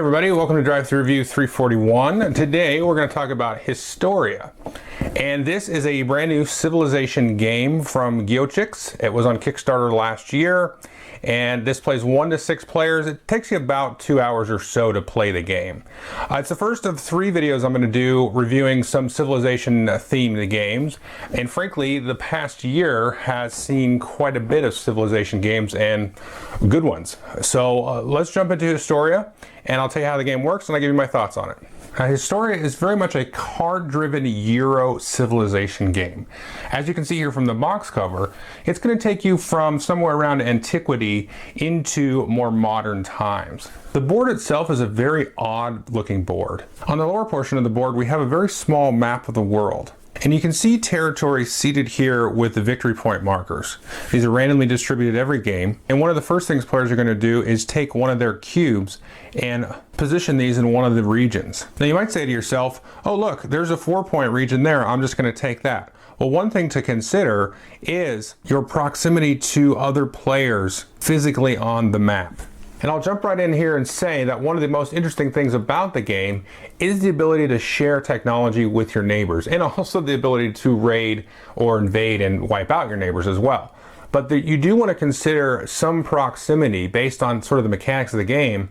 Hey everybody, welcome to Drive Thru Review 341. Today we're going to talk about Historia. And this is a brand new civilization game from Giochix. It was on Kickstarter last year. And this plays 1 to 6 players. It takes you about 2 hours or so to play the game. It's the first of 3 videos I'm going to do reviewing some civilization themed games. And frankly, the past year has seen quite a bit of civilization games and good ones. So let's jump into Historia and I'll tell you how the game works and I'll give you my thoughts on it. Historia is very much a card-driven Euro civilization game. As you can see here from the box cover, it's going to take you from somewhere around antiquity into more modern times. The board itself is a very odd-looking board. On the lower portion of the board, we have a very small map of the world. And you can see territory seated here with the victory point markers. These are randomly distributed every game. And one of the first things players are going to do is take one of their cubes and position these in one of the regions. Now you might say to yourself, oh look, there's a 4-point region there, I'm just going to take that. Well, one thing to consider is your proximity to other players physically on the map. And I'll jump right in here and say that one of the most interesting things about the game is the ability to share technology with your neighbors, and also the ability to raid or invade and wipe out your neighbors as well. But you do want to consider some proximity based on sort of the mechanics of the game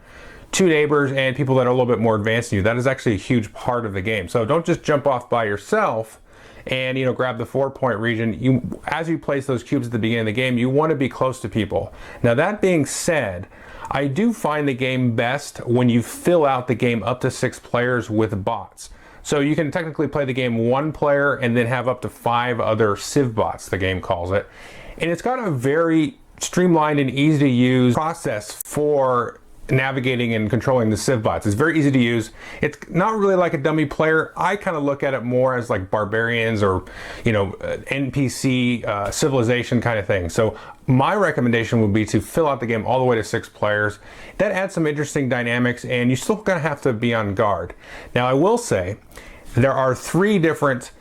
to neighbors and people that are a little bit more advanced than you. That is actually a huge part of the game. So don't just jump off by yourself and grab the 4-point region. As you place those cubes at the beginning of the game, you want to be close to people. Now that being said, I do find the game best when you fill out the game up to 6 players with bots. So you can technically play the game 1 player and then have up to 5 other civ bots, the game calls it. And it's got a very streamlined and easy to use process for navigating and controlling the civ bots. It's very easy to use. It's not really like a dummy player. I kind of look at it more as like barbarians or NPC civilization kind of thing. So my recommendation would be to fill out the game all the way to 6 players. That adds some interesting dynamics and you're still gonna have to be on guard. Now I will say there are 3 different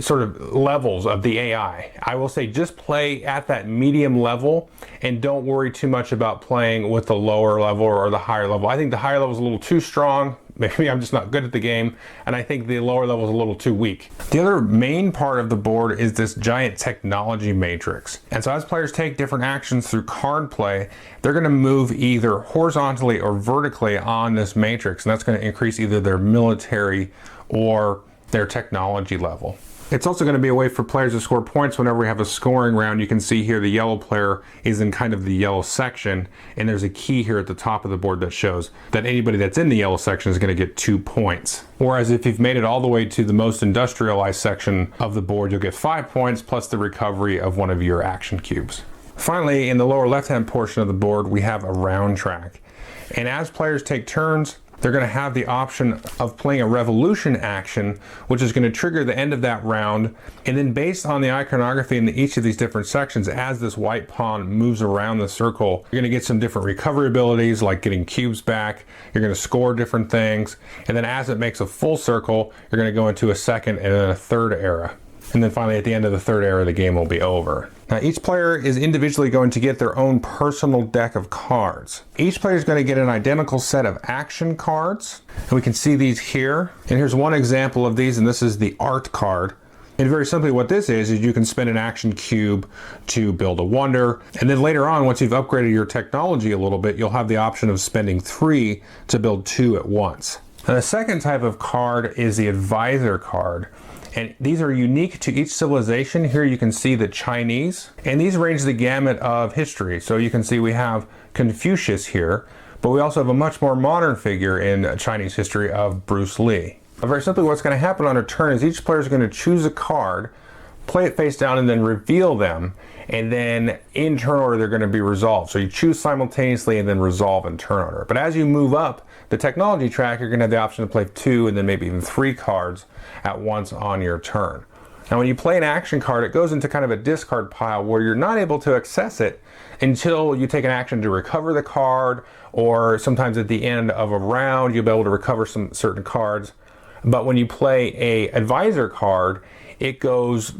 sort of levels of the AI. I will say just play at that medium level and don't worry too much about playing with the lower level or the higher level. I think the higher level is a little too strong. Maybe I'm just not good at the game, and I think the lower level is a little too weak. The other main part of the board is this giant technology matrix. And so as players take different actions through card play, they're going to move either horizontally or vertically on this matrix, and that's going to increase either their military or their technology level. It's also going to be a way for players to score points whenever we have a scoring round. You can see here the yellow player is in kind of the yellow section, and there's a key here at the top of the board that shows that anybody that's in the yellow section is going to get 2 points. Whereas if you've made it all the way to the most industrialized section of the board, you'll get 5 points plus the recovery of one of your action cubes. Finally, in the lower left-hand portion of the board, we have a round track. And as players take turns, they're going to have the option of playing a revolution action, which is going to trigger the end of that round. And then based on the iconography in each of these different sections, as this white pawn moves around the circle, you're going to get some different recovery abilities like getting cubes back. You're going to score different things. And then as it makes a full circle, you're going to go into a second and then a third era. And then finally at the end of the third era, the game will be over. Now each player is individually going to get their own personal deck of cards. Each player is going to get an identical set of action cards. And we can see these here. And here's one example of these, and this is the art card. And very simply what this is you can spend an action cube to build a wonder. And then later on, once you've upgraded your technology a little bit, you'll have the option of spending 3 to build 2 at once. Now the second type of card is the advisor card. And these are unique to each civilization. Here you can see the Chinese, and these range the gamut of history. So you can see we have Confucius here, but we also have a much more modern figure in Chinese history of Bruce Lee. Very simply, what's going to happen on a turn is each player is going to choose a card, play it face down, and then reveal them. And then in turn order, they're going to be resolved. So you choose simultaneously and then resolve in turn order. But as you move up the technology track, you're going to have the option to play 2 and then maybe even 3 cards at once on your turn. Now when you play an action card, it goes into kind of a discard pile where you're not able to access it until you take an action to recover the card, or sometimes at the end of a round, you'll be able to recover some certain cards. But when you play a advisor card, it goes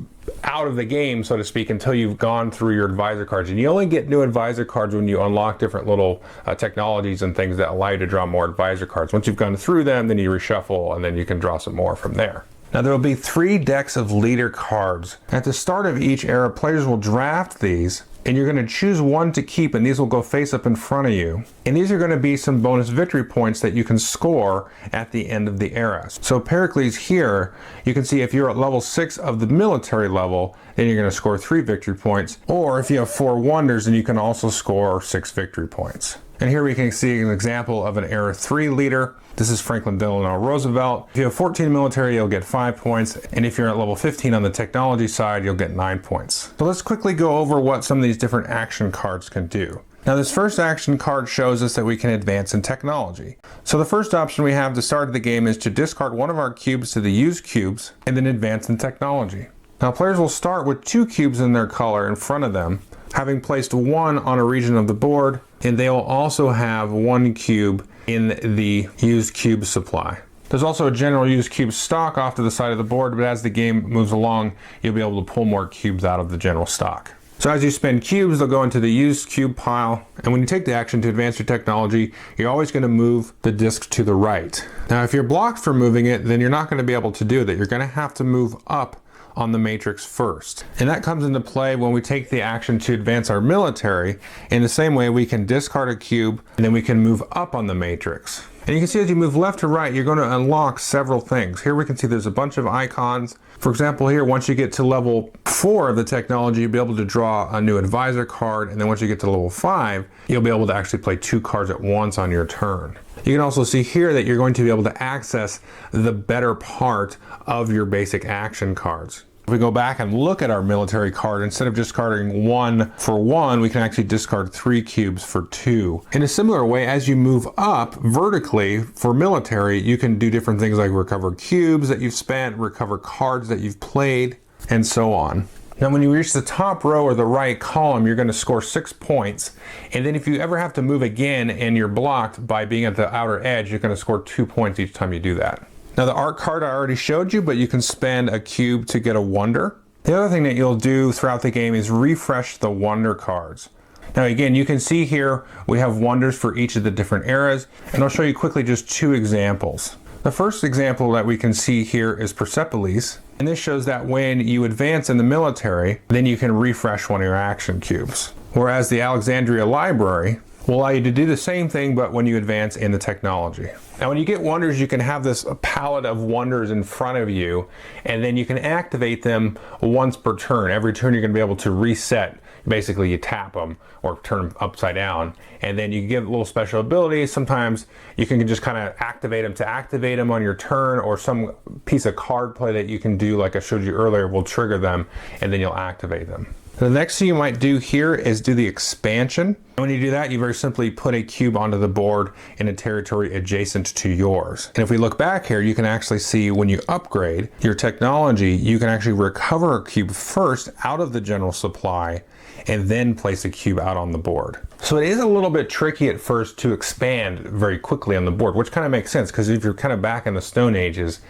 out of the game, so to speak, until you've gone through your advisor cards. And you only get new advisor cards when you unlock different little technologies and things that allow you to draw more advisor cards. Once you've gone through them, then you reshuffle, and then you can draw some more from there. Now there will be 3 decks of leader cards. At the start of each era, players will draft these, and you're going to choose one to keep, and these will go face up in front of you. And these are going to be some bonus victory points that you can score at the end of the era. So Pericles here, you can see if you're at level 6 of the military level, then you're going to score 3 victory points. Or if you have 4 wonders, then you can also score 6 victory points. And here we can see an example of an Era 3 leader. This is Franklin Delano Roosevelt. If you have 14 military, you'll get 5 points. And if you're at level 15 on the technology side, you'll get 9 points. So let's quickly go over what some of these different action cards can do. Now this first action card shows us that we can advance in technology. So the first option we have to start the game is to discard one of our cubes to the used cubes and then advance in technology. Now players will start with 2 cubes in their color in front of them, having placed 1 on a region of the board, and they will also have 1 cube in the used cube supply. There's also a general used cube stock off to the side of the board, but as the game moves along, you'll be able to pull more cubes out of the general stock. So as you spend cubes, they'll go into the used cube pile, and when you take the action to advance your technology, you're always going to move the disc to the right. Now if you're blocked from moving it, then you're not going to be able to do that. You're going to have to move up on the matrix first. And that comes into play when we take the action to advance our military. In the same way, we can discard a cube and then we can move up on the matrix. And you can see as you move left to right, you're going to unlock several things. Here we can see there's a bunch of icons. For example, here, once you get to level 4 of the technology, you'll be able to draw a new advisor card. And then once you get to level 5, you'll be able to actually play 2 cards at once on your turn. You can also see here that you're going to be able to access the better part of your basic action cards. If we go back and look at our military card, instead of discarding 1 for 1, we can actually discard 3 cubes for 2. In a similar way, as you move up vertically for military, you can do different things like recover cubes that you've spent, recover cards that you've played, and so on. Now when you reach the top row or the right column, you're going to score 6 points. And then if you ever have to move again and you're blocked by being at the outer edge, you're going to score 2 points each time you do that. Now the art card I already showed you, but you can spend a cube to get a wonder. The other thing that you'll do throughout the game is refresh the wonder cards. Now again, you can see here we have wonders for each of the different eras, and I'll show you quickly just 2 examples. The first example that we can see here is Persepolis, and this shows that when you advance in the military, then you can refresh one of your action cubes. Whereas the Alexandria Library will allow you to do the same thing, but when you advance in the technology. Now when you get wonders, you can have this palette of wonders in front of you, and then you can activate them once per turn. Every turn you're going to be able to reset. Basically you tap them or turn them upside down, and then you give little special abilities. Sometimes you can just kind of activate them to activate them on your turn, or some piece of card play that you can do like I showed you earlier will trigger them, and then you'll activate them. The next thing you might do here is do the expansion. When you do that, you very simply put a cube onto the board in a territory adjacent to yours. And if we look back here, you can actually see when you upgrade your technology, you can actually recover a cube first out of the general supply and then place a cube out on the board. So it is a little bit tricky at first to expand very quickly on the board, which kind of makes sense because if you're kind of back in the Stone Ages,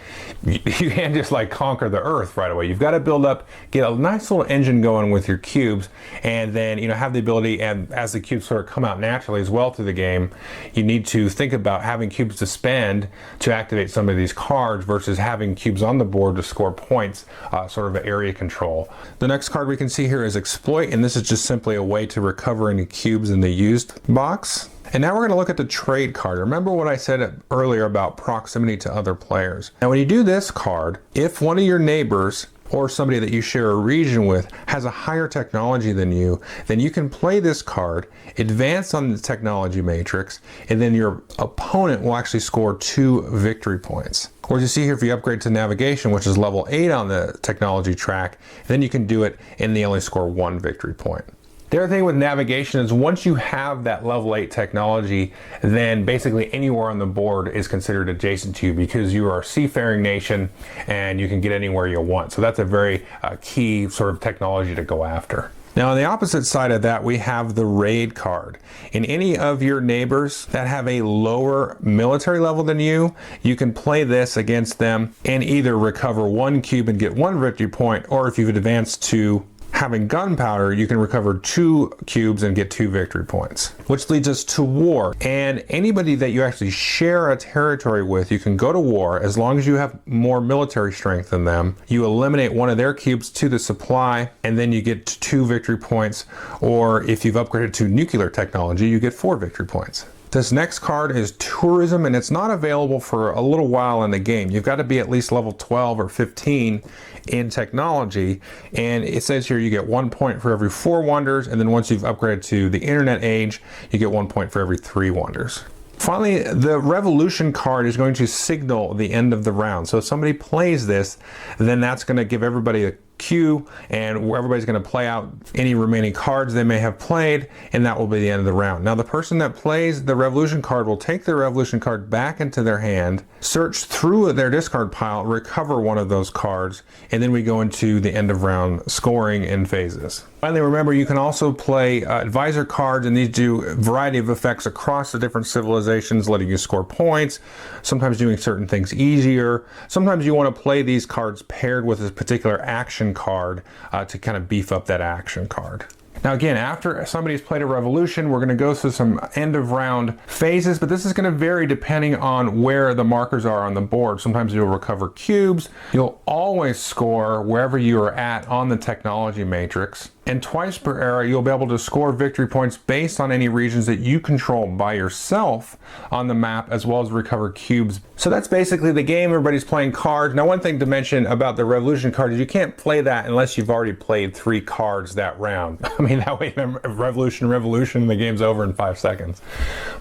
you can't just like conquer the earth right away. You've got to build up, get a nice little engine going with your cubes, and then have the ability, and as the cubes sort of come out naturally as well through the game, you need to think about having cubes to spend to activate some of these cards versus having cubes on the board to score points, sort of area control. The next card we can see here is Exploit, and this is just simply a way to recover any cubes in the used box. And now we're going to look at the trade card. Remember what I said earlier about proximity to other players. Now when you do this card, if one of your neighbors or somebody that you share a region with has a higher technology than you, then you can play this card, advance on the technology matrix, and then your opponent will actually score 2 victory points. Or as you see here, if you upgrade to navigation, which is level 8 on the technology track, then you can do it and they only score 1 victory point. The other thing with navigation is once you have that level 8 technology, then basically anywhere on the board is considered adjacent to you because you are a seafaring nation and you can get anywhere you want. So that's a very key sort of technology to go after. Now, on the opposite side of that, we have the raid card. In any of your neighbors that have a lower military level than you can play this against them and either recover 1 cube and get 1 victory point, or if you've advanced to having gunpowder, you can recover 2 cubes and get 2 victory points. Which leads us to war. And anybody that you actually share a territory with, you can go to war as long as you have more military strength than them. You eliminate 1 of their cubes to the supply, and then you get 2 victory points. Or if you've upgraded to nuclear technology, you get 4 victory points. This next card is tourism, and it's not available for a little while in the game. You've got to be at least level 12 or 15 in technology, and it says here you get 1 point for every 4 wonders, and then once you've upgraded to the internet age, you get 1 point for every 3 wonders. Finally, the revolution card is going to signal the end of the round. So if somebody plays this, then that's going to give everybody a queue, and everybody's going to play out any remaining cards they may have played, and that will be the end of the round. Now, the person that plays the revolution card will take their revolution card back into their hand, search through their discard pile, recover 1 of those cards, and then we go into the end of round scoring and phases. Finally, remember, you can also play advisor cards, and these do a variety of effects across the different civilizations, letting you score points, sometimes doing certain things easier. Sometimes you want to play these cards paired with a particular action card to kind of beef up that action card. Now again, after somebody's played a revolution, we're going to go through some end of round phases, but this is going to vary depending on where the markers are on the board. Sometimes you'll recover cubes. You'll always score wherever you are at on the technology matrix. And twice per era, you'll be able to score victory points based on any regions that you control by yourself on the map, as well as recover cubes. So that's basically the game. Everybody's playing cards. Now, one thing to mention about the revolution card is you can't play that unless you've already played 3 cards that round. I mean, that way, revolution, the game's over in 5 seconds.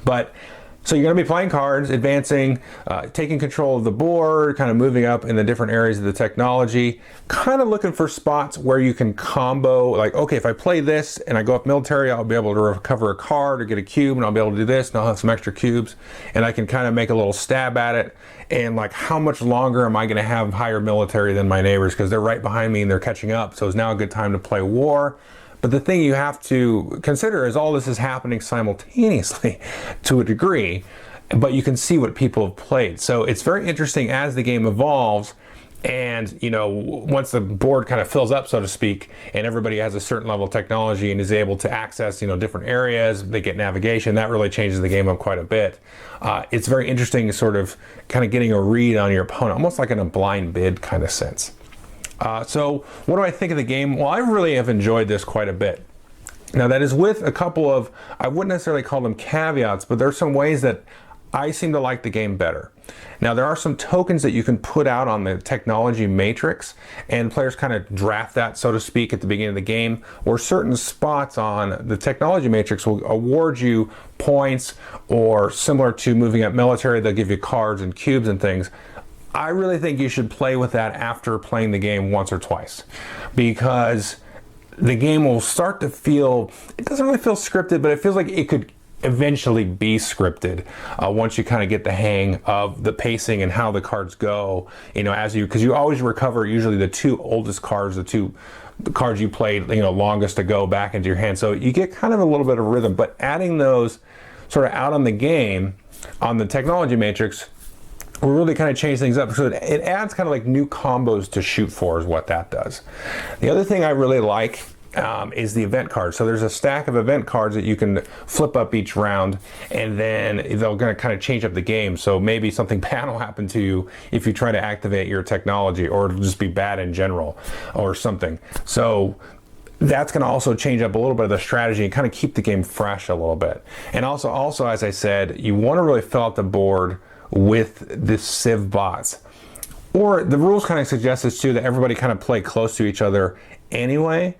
But so you're going to be playing cards, advancing, taking control of the board, kind of moving up in the different areas of the technology, kind of looking for spots where you can combo, like, okay, if I play this and I go up military, I'll be able to recover a card or get a cube, and I'll be able to do this, and I'll have some extra cubes, and I can kind of make a little stab at it. And like, how much longer am I going to have higher military than my neighbors, because they're right behind me and they're catching up, so it's now a good time to play war. But the thing you have to consider is all this is happening simultaneously to a degree, but you can see what people have played. So it's very interesting as the game evolves, and once the board kind of fills up, so to speak, and everybody has a certain level of technology and is able to access different areas, they get navigation, that really changes the game up quite a bit. It's very interesting, sort of kind of getting a read on your opponent, almost like in a blind bid kind of sense. So what do I think of the game? Well, I really have enjoyed this quite a bit. Now, that is with a couple of, I wouldn't necessarily call them caveats, but there are some ways that I seem to like the game better. Now, there are some tokens that you can put out on the technology matrix, and players kind of draft that, so to speak, at the beginning of the game, or certain spots on the technology matrix will award you points, or similar to moving up military, they'll give you cards and cubes and things. I really think you should play with that after playing the game once or twice, because the game will start to feel, it doesn't really feel scripted, but it feels like it could eventually be scripted once you kind of get the hang of the pacing and how the cards go, because you always recover usually the 2 oldest cards, the cards you played longest to go back into your hand. So you get kind of a little bit of rhythm, but adding those sort of out on the game on the technology matrix will really kind of change things up. So it adds kind of like new combos to shoot for, is what that does. The other thing I really like is the event cards. So there's a stack of event cards that you can flip up each round, and then they're going to kind of change up the game. So maybe something bad will happen to you if you try to activate your technology, or it'll just be bad in general or something. So that's going to also change up a little bit of the strategy and kind of keep the game fresh a little bit. And also, as I said, you want to really fill out the board with the civ bots, or the rules kind of suggest this too, that everybody kind of play close to each other anyway.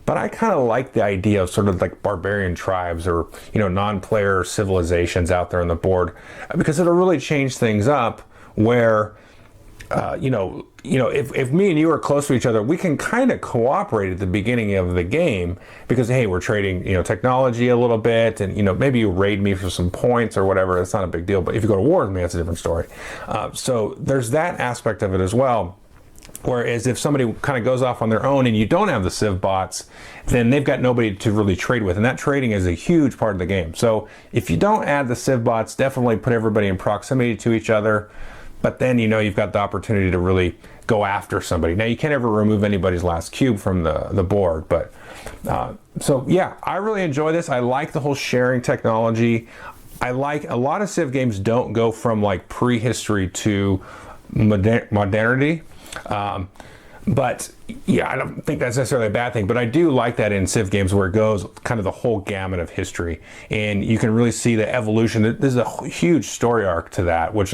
But I kind of like the idea of sort of like barbarian tribes or non-player civilizations out there on the board, because it'll really change things up where if me and you are close to each other, we can kind of cooperate at the beginning of the game, because hey, we're trading technology a little bit, and maybe you raid me for some points or whatever. It's not a big deal. But if you go to war with me, that's a different story. So there's that aspect of it as well. Whereas if somebody kind of goes off on their own and you don't have the Civ bots, then they've got nobody to really trade with. And that trading is a huge part of the game. So if you don't add the Civ bots, definitely put everybody in proximity to each other. But then you know you've got the opportunity to really go after somebody. Now you can't ever remove anybody's last cube from the board. But so yeah, I really enjoy this. I like the whole sharing technology. I like a lot of Civ games don't go from like prehistory to modernity. But yeah, I don't think that's necessarily a bad thing, but I do like that in Civ games where it goes kind of the whole gamut of history, and you can really see the evolution. There's a huge story arc to that, which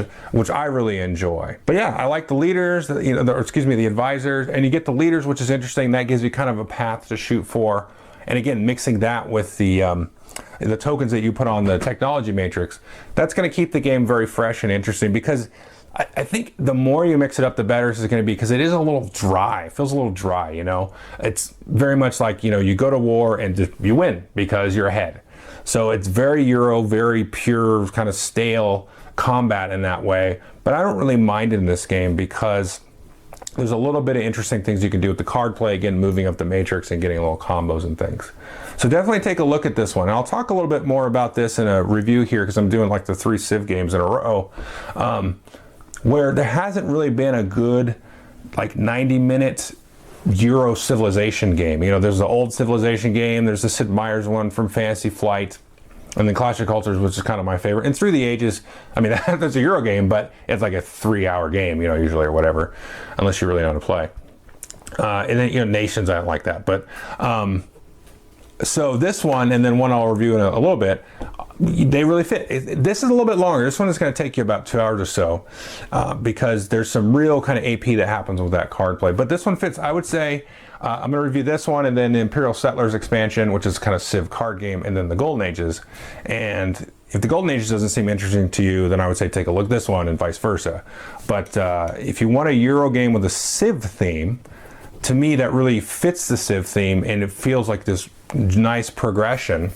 I really enjoy. But yeah, I like the leaders, the advisors, and you get the leaders, which is interesting. That gives you kind of a path to shoot for, and again, mixing that with the tokens that you put on the technology matrix, that's going to keep the game very fresh and interesting, because I think the more you mix it up, the better it's going to be, because it is a little dry. It feels a little dry, you know. It's very much like, you go to war and you win because you're ahead. So it's very Euro, very pure, kind of stale combat in that way. But I don't really mind it in this game because there's a little bit of interesting things you can do with the card play, again, moving up the matrix and getting little combos and things. So definitely take a look at this one. And I'll talk a little bit more about this in a review here, because I'm doing like the 3 Civ games in a row. Where there hasn't really been a good like 90-minute Euro civilization game. There's the old civilization game, there's the Sid Meier's one from Fantasy Flight, and then Clash of Cultures, which is kind of my favorite. And Through the Ages, I mean, that's a Euro game, but it's like a 3-hour game, usually, or whatever, unless you really know how to play. And then, Nations, I don't like that. But so this one, and then one I'll review in a little bit, they really fit. This is a little bit longer. This one is going to take you about 2 hours or so, because there's some real kind of AP that happens with that card play. But this one fits, I would say. I'm going to review this one, and then the Imperial Settlers expansion, which is kind of Civ card game, and then the Golden Ages. And if the Golden Ages doesn't seem interesting to you, then I would say take a look at this one, and vice versa. But if you want a Euro game with a Civ theme, to me that really fits the Civ theme, and it feels like this nice progression,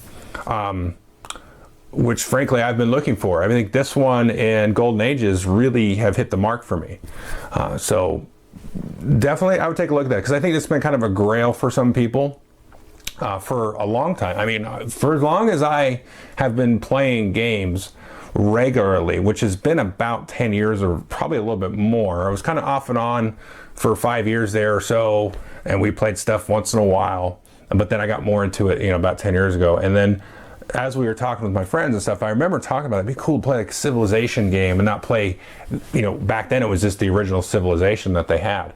which frankly I've been looking for. I think this one and Golden Ages really have hit the mark for me. So definitely I would take a look at that, because I think it's been kind of a grail for some people for a long time. I mean, for as long as I have been playing games regularly, which has been about 10 years or probably a little bit more. I was kind of off and on for 5 years there or so, and we played stuff once in a while. But then I got more into it, about 10 years ago. And then as we were talking with my friends and stuff, I remember talking about it'd be cool to play like a Civilization game and not play, back then it was just the original Civilization that they had.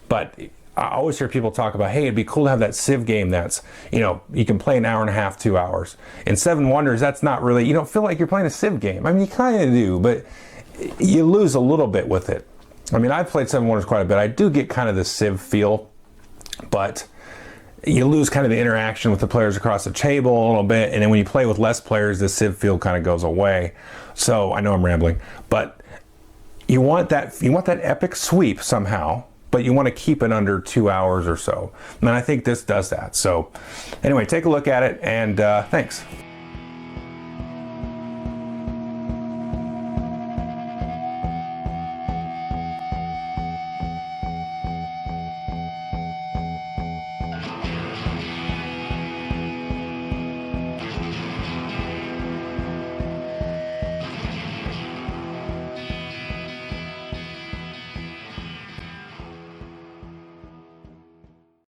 But I always hear people talk about, hey, it'd be cool to have that Civ game that's, you can play an hour and a half, 2 hours. In Seven Wonders, that's not really, you don't feel like you're playing a Civ game. I mean, you kind of do, but you lose a little bit with it. I mean, I've played Seven Wonders quite a bit. I do get kind of the Civ feel, but you lose kind of the interaction with the players across the table a little bit, and then when you play with less players, the Civ feel kind of goes away. So I know I'm rambling, but you want that epic sweep somehow, but you want to keep it under 2 hours or so. And I think this does that. So anyway, take a look at it, and thanks.